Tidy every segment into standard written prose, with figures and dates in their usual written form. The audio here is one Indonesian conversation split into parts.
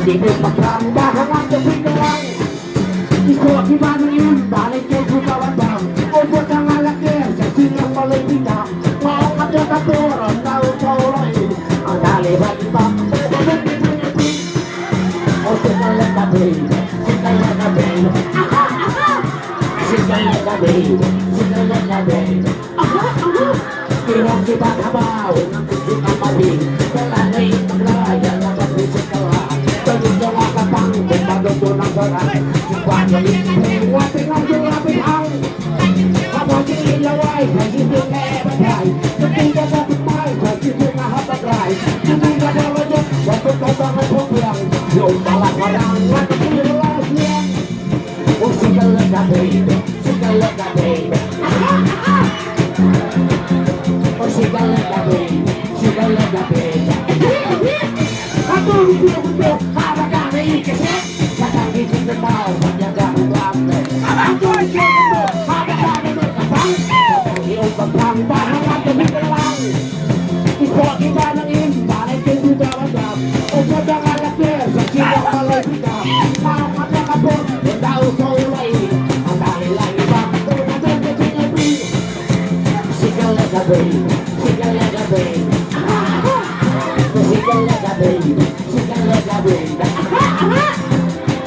di berpegang bahangan kepikiran ikut di bandingin balik ke kawan bang buat tangan lagi jadi yang paling tidak mau ada katuran tahu lain ada lebat bang oh sekali lagi kira kita kabau kita mati pelai pelaya dapat disekolah berjuang katang kita donang berat cepat jadi buat dengan jual bintang apa sih lawai jadi dunia badai ketika dapat mai jadi dunia badai ketika ada wajah waktu kau bangun pulang yo malah orang waktu kelasnya oh segala baby segala baby aku untuk apa kami kesek kata kita tahu menjaga uangnya aku untuk apa kami berkembang berkembang bahangan demi kelang ikut kita nangin balik ke juga wajah untuk jangan lagi sekitar kalau kita mau ada kabur tahu kau lain antara lagi bang ada kecilnya beri segala baby segala baby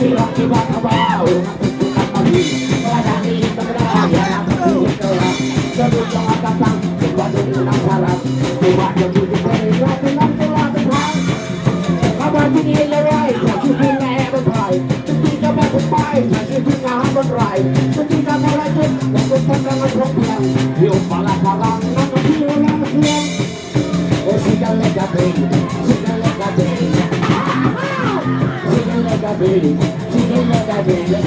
tiba-tiba kebau bukan lagi meladani beraya berkelah sebelum datang tiba dengan salam tiba jadi beraya dengan telah berhang kabar ini lewai jadi bunga berhai ketika berhai jadi bunga berhai ketika melajut untuk pandangan berpulang yuk malah kalang nama siulang siang oh segala gabe segala gabe baby, segala baby.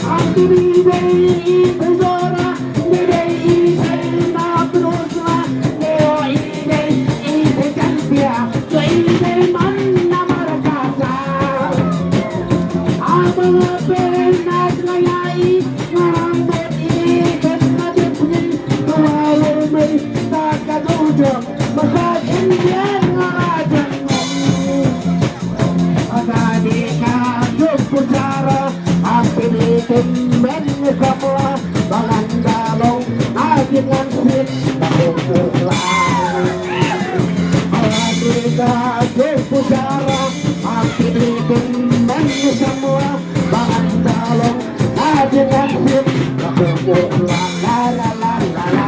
Aku di bayi pesona, di bayi saya berusah, leo ini kan dia, ini mana mereka? Abang pernah terlayai, merambut ini pernah dipunyai, walau mereka ujung bahagian dia ngajak ada di kandung pucara hampir ikan men kamu balan dalong agingan fit